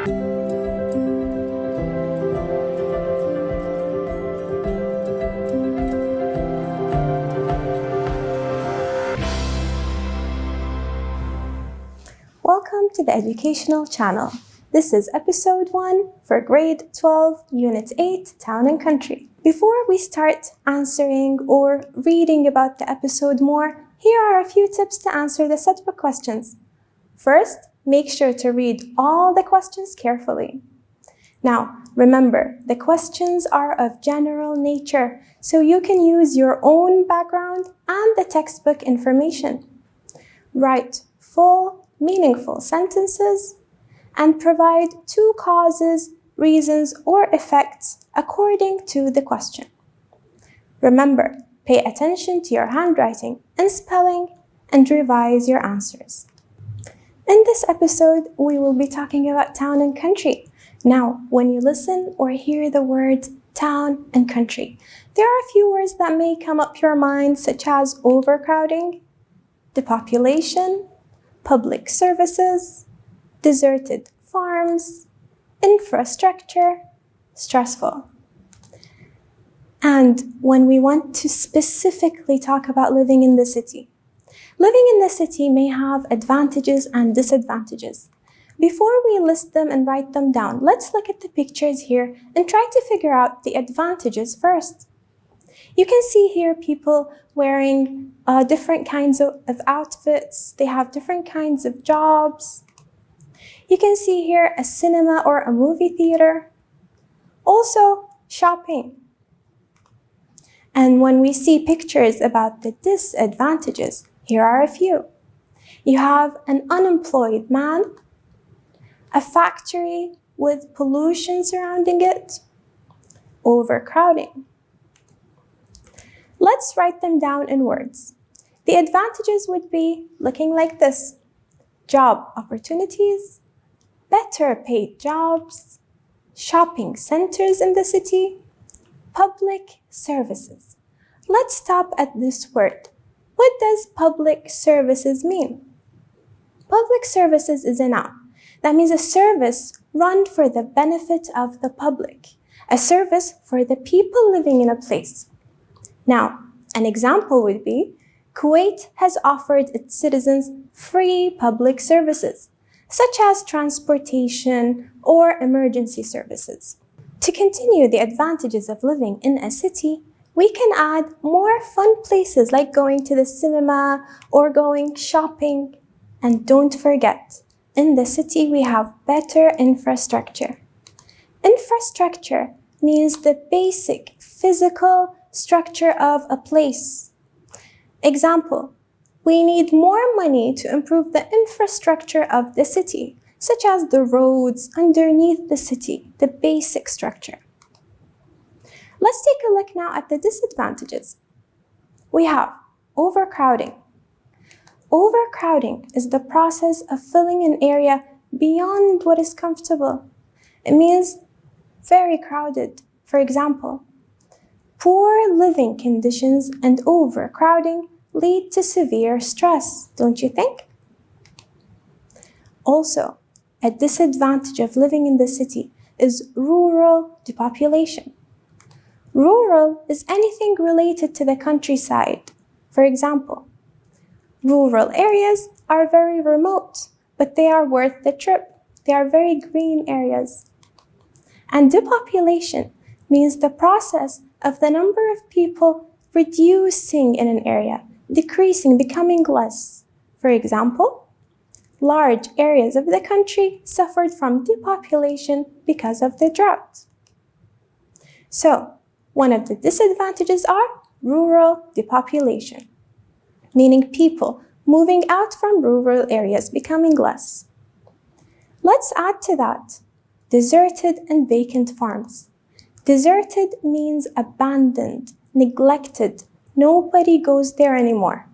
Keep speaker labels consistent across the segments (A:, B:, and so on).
A: Welcome to the educational channel. This is episode 1 for grade 12, unit 8, Town and Country. Before we start answering or reading about the episode more, here are a few tips to answer the set book questions. First, make sure to read all the questions carefully. Now, remember, the questions are of general nature, so you can use your own background and the textbook information. Write full, meaningful sentences and provide 2 causes, reasons, or effects according to the question. Remember, pay attention to your handwriting and spelling and revise your answers. In this episode, we will be talking about town and country. Now, when you listen or hear the words town and country, there are a few words that may come up your mind, such as overcrowding, depopulation, public services, deserted farms, infrastructure, stressful. And when we want to specifically talk about living in the city, living in the city may have advantages and disadvantages. Before we list them and write them down, let's look at the pictures here and try to figure out the advantages first. You can see here people wearing different kinds of outfits. They have different kinds of jobs. You can see here a cinema or a movie theater. Also, shopping. And when we see pictures about the disadvantages, here are a few. You have an unemployed man, a factory with pollution surrounding it, overcrowding. Let's write them down in words. The advantages would be looking like this: job opportunities, better paid jobs, shopping centers in the city, public services. Let's stop at this word. What does public services mean? Public services is a noun. That means a service run for the benefit of the public, a service for the people living in a place. Now, an example would be Kuwait has offered its citizens free public services, such as transportation or emergency services. To continue the advantages of living in a city, we can add more fun places like going to the cinema or going shopping. And don't forget, in the city we have better infrastructure. Infrastructure means the basic physical structure of a place. Example, we need more money to improve the infrastructure of the city, such as the roads underneath the city, the basic structure. Let's take a look now at the disadvantages. We have overcrowding. Overcrowding is the process of filling an area beyond what is comfortable. It means very crowded. For example, poor living conditions and overcrowding lead to severe stress, don't you think? Also, a disadvantage of living in the city is rural depopulation. Rural is anything related to the countryside. For example, rural areas are very remote, but they are worth the trip. They are very green areas. And depopulation means the process of the number of people reducing in an area, decreasing, becoming less. For example, large areas of the country suffered from depopulation because of the drought. So, one of the disadvantages are rural depopulation, meaning people moving out from rural areas, becoming less. Let's add to that deserted and vacant farms. Deserted means abandoned, neglected. Nobody goes there anymore.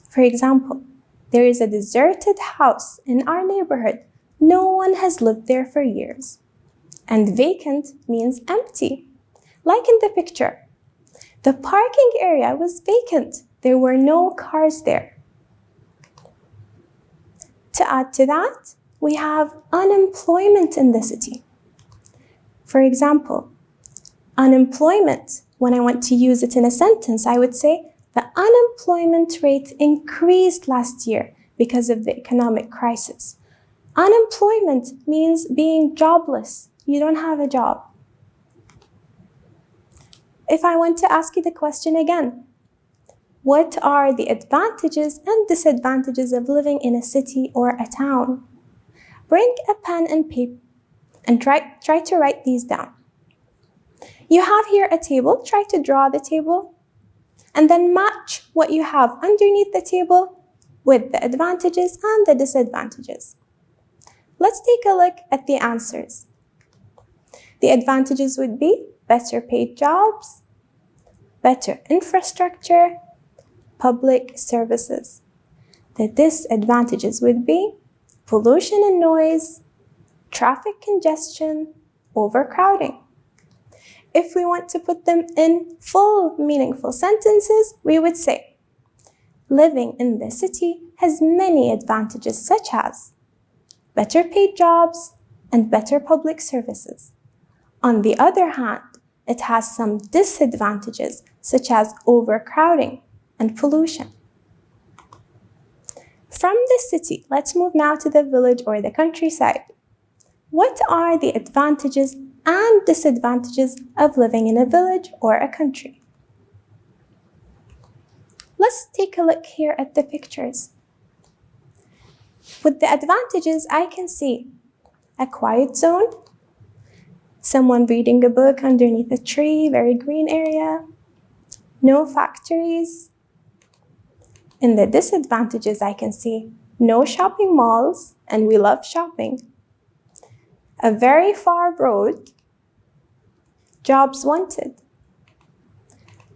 A: For example, there is a deserted house in our neighborhood. No one has lived there for years. And vacant means empty. Like in the picture, the parking area was vacant. There were no cars there. To add to that, we have unemployment in the city. For example, unemployment, when I want to use it in a sentence, I would say the unemployment rate increased last year because of the economic crisis. Unemployment means being jobless. You don't have a job. If I want to ask you the question again, what are the advantages and disadvantages of living in a city or a town? Bring a pen and paper and try to write these down. You have here a table. Try to draw the table and then match what you have underneath the table with the advantages and the disadvantages. Let's take a look at the answers. The advantages would be better paid jobs, better infrastructure, public services. The disadvantages would be pollution and noise, traffic congestion, overcrowding. If we want to put them in full, meaningful sentences, we would say, living in the city has many advantages such as better paid jobs and better public services. On the other hand, it has some disadvantages such as overcrowding and pollution. From the city, let's move now to the village or the countryside. What are the advantages and disadvantages of living in a village or a country? Let's take a look here at the pictures. With the advantages, I can see a quiet zone, someone reading a book underneath a tree, very green area, no factories. In the disadvantages, I can see no shopping malls, and we love shopping, a very far road, jobs wanted.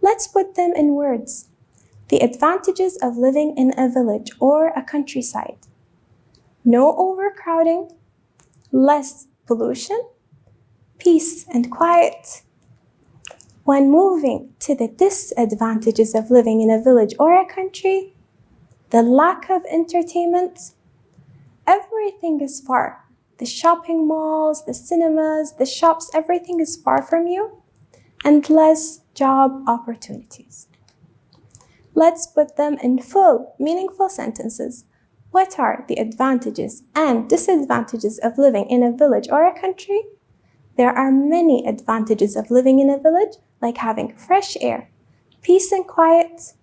A: Let's put them in words. The advantages of living in a village or a countryside: no overcrowding, less pollution, peace and quiet. When moving to the disadvantages of living in a village or a country, the lack of entertainment, everything is far. The shopping malls, the cinemas, the shops, everything is far from you, and less job opportunities. Let's put them in full, meaningful sentences. What are the advantages and disadvantages of living in a village or a country? There are many advantages of living in a village, like having fresh air, peace and quiet,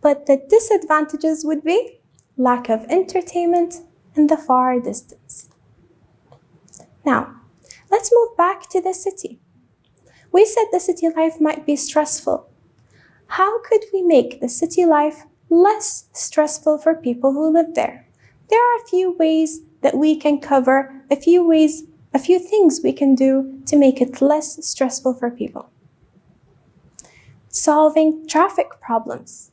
A: but the disadvantages would be lack of entertainment and the far distance. Now, let's move back to the city. We said the city life might be stressful. How could we make the city life less stressful for people who live there? There are a few ways that we can cover, a few things we can do to make it less stressful for people. Solving traffic problems.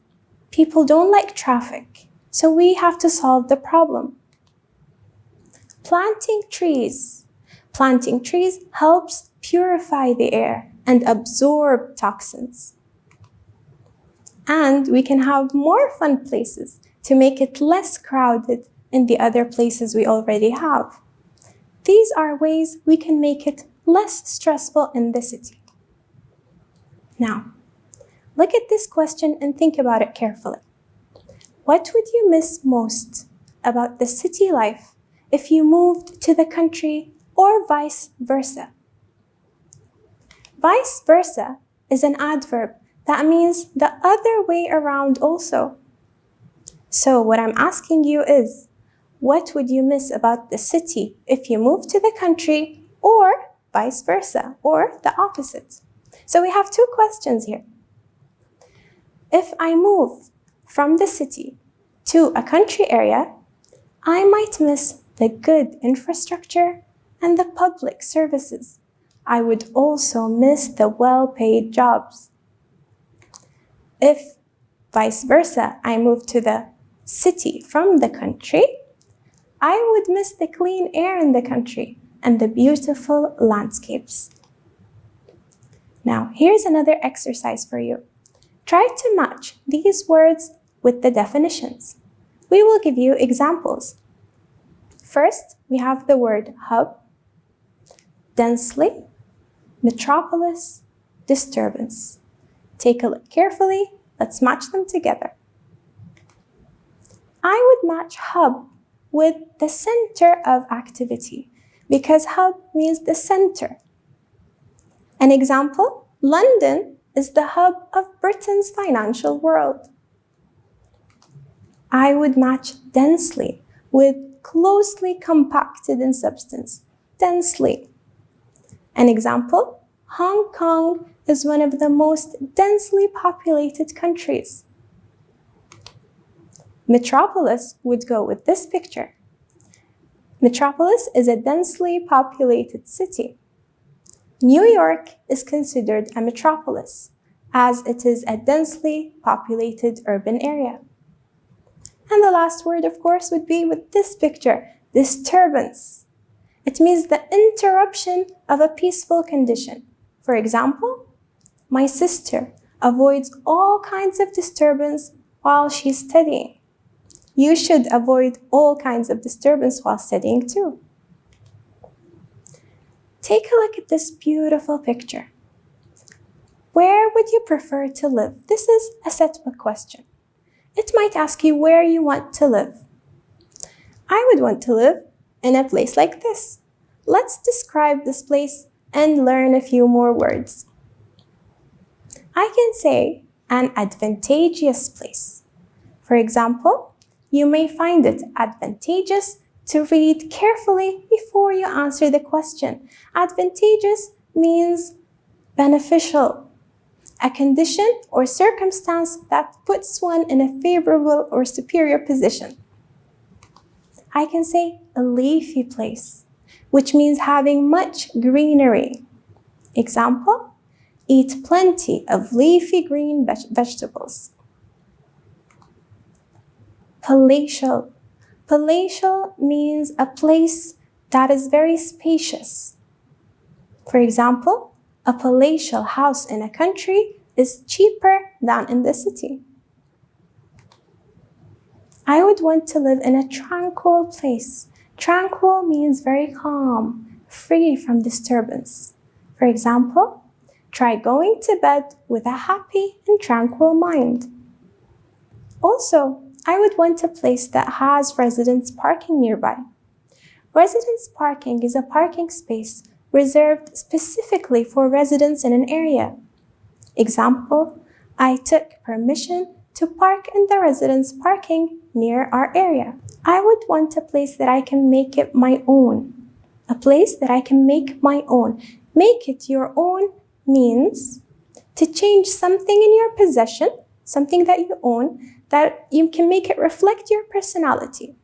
A: People don't like traffic, so we have to solve the problem. Planting trees. Planting trees helps purify the air and absorb toxins. And we can have more fun places to make it less crowded in the other places we already have. These are ways we can make it less stressful in the city. Now, look at this question and think about it carefully. What would you miss most about the city life if you moved to the country or vice versa? Vice versa is an adverb that means the other way around also. So what I'm asking you is, what would you miss about the city if you moved to the country, or vice versa, or the opposite? So we have two questions here. If I move from the city to a country area, I might miss the good infrastructure and the public services. I would also miss the well-paid jobs. If, vice versa, I move to the city from the country, I would miss the clean air in the country and the beautiful landscapes. Now, here's another exercise for you. Try to match these words with the definitions. We will give you examples. First, we have the word hub, densely, metropolis, disturbance. Take a look carefully. Let's match them together. I would match hub with the center of activity because hub means the center. An example, London is the hub of Britain's financial world. I would match densely with closely compacted in substance, densely. An example, Hong Kong is one of the most densely populated countries. Metropolis would go with this picture. Metropolis is a densely populated city. New York is considered a metropolis as it is a densely populated urban area. And the last word, of course, would be with this picture, disturbance. It means the interruption of a peaceful condition. For example, my sister avoids all kinds of disturbance while she's studying. You should avoid all kinds of disturbance while studying too. Take a look at this beautiful picture. Where would you prefer to live? This is a setback question. It might ask you where you want to live. I would want to live in a place like this. Let's describe this place and learn a few more words. I can say an advantageous place. For example, you may find it advantageous to read carefully before you answer the question. Advantageous means beneficial, a condition or circumstance that puts one in a favorable or superior position. I can say a leafy place, which means having much greenery. Example, eat plenty of leafy green vegetables. Palatial. Palatial means a place that is very spacious. For example, a palatial house in a country is cheaper than in the city. I would want to live in a tranquil place. Tranquil means very calm, free from disturbance. For example, try going to bed with a happy and tranquil mind. Also, I would want a place that has residence parking nearby. Residence parking is a parking space reserved specifically for residents in an area. Example, I took permission to park in the residence parking near our area. I would want a place that I can make it my own. A place that I can make my own. Make it your own means to change something in your possession, something that you own, that you can make it reflect your personality.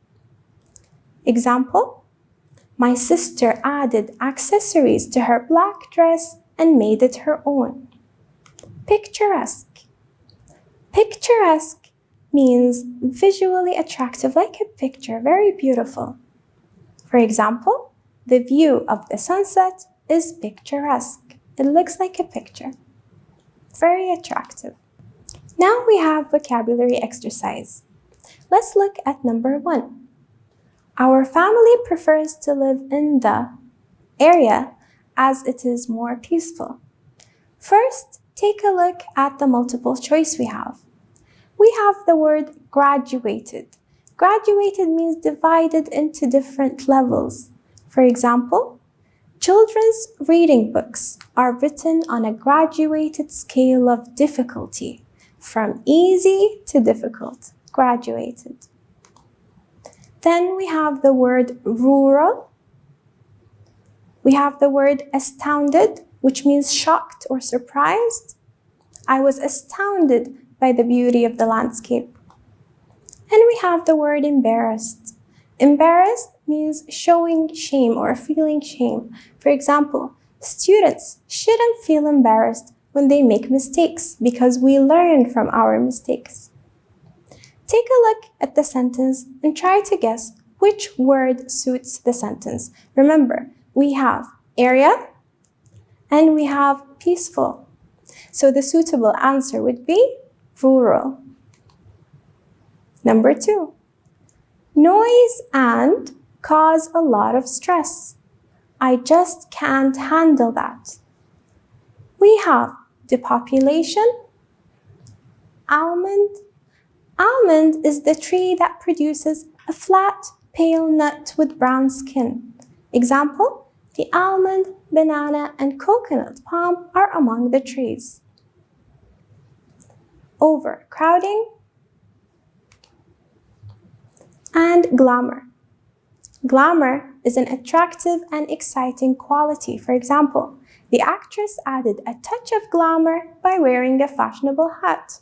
A: Example, my sister added accessories to her black dress and made it her own. Picturesque. Picturesque means visually attractive, like a picture, very beautiful. For example, the view of the sunset is picturesque. It looks like a picture. Very attractive. Now we have vocabulary exercise. Let's look at number 1. Our family prefers to live in the area as it is more peaceful. First, take a look at the multiple choice we have. We have the word graduated. Graduated means divided into different levels. For example, children's reading books are written on a graduated scale of difficulty, from easy to difficult, graduated. Then we have the word rural. We have the word astounded, which means shocked or surprised. I was astounded by the beauty of the landscape. And we have the word embarrassed. Embarrassed means showing shame or feeling shame. For example, students shouldn't feel embarrassed when they make mistakes because we learn from our mistakes. Take a look at the sentence and try to guess which word suits the sentence. Remember, we have area and we have peaceful. So the suitable answer would be rural. Number 2, noise and cause a lot of stress. I just can't handle that. We have depopulation, almond. Almond is the tree that produces a flat, pale nut with brown skin. Example, the almond, banana, and coconut palm are among the trees. Overcrowding and glamour. Glamour is an attractive and exciting quality. For example, the actress added a touch of glamour by wearing a fashionable hat.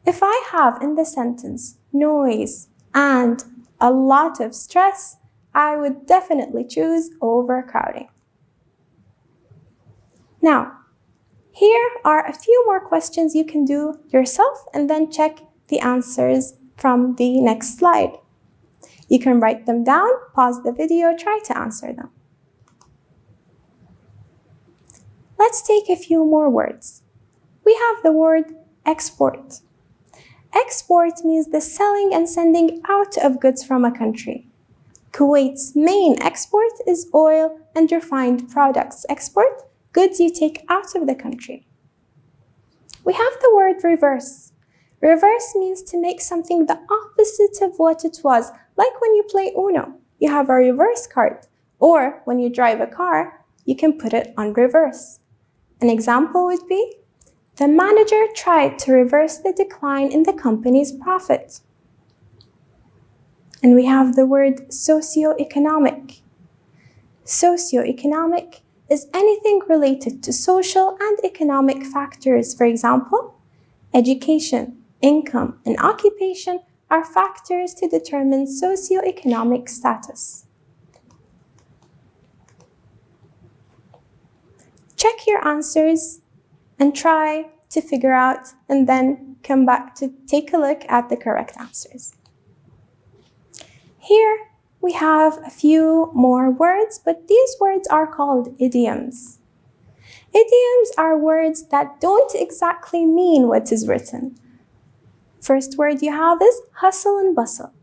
A: If I have in the sentence noise and a lot of stress, I would definitely choose overcrowding. Now, here are a few more questions you can do yourself and then check the answers from the next slide. You can write them down, pause the video, try to answer them. Let's take a few more words. We have the word export. Export means the selling and sending out of goods from a country. Kuwait's main export is oil and refined products. Export, goods you take out of the country. We have the word reverse. Reverse means to make something the opposite of what it was, like when you play Uno, you have a reverse card, or when you drive a car, you can put it on reverse. An example would be, the manager tried to reverse the decline in the company's profit. And we have the word socioeconomic. Socioeconomic is anything related to social and economic factors. For example, education, income, and occupation are factors to determine socioeconomic status. Check your answers and try to figure out and then come back to take a look at the correct answers. Here we have a few more words, but these words are called idioms. Idioms are words that don't exactly mean what is written. First word you have is hustle and bustle.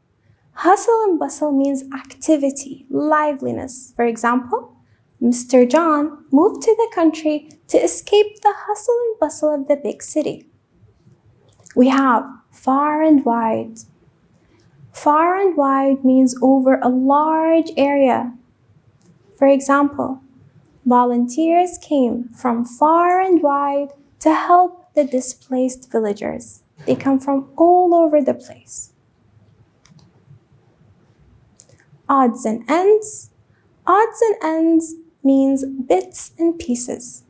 A: Hustle and bustle means activity, liveliness. For example, Mr. John moved to the country to escape the hustle and bustle of the big city. We have far and wide. Far and wide means over a large area. For example, volunteers came from far and wide to help the displaced villagers. They come from all over the place. Odds and ends. Odds and ends means bits and pieces.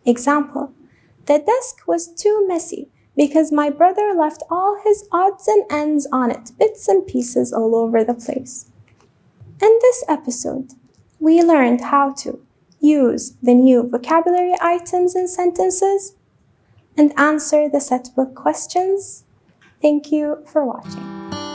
A: Example, the desk was too messy because my brother left all his odds and ends on it, bits and pieces all over the place. In this episode, we learned how to use the new vocabulary items in sentences and answer the set book questions. Thank you for watching.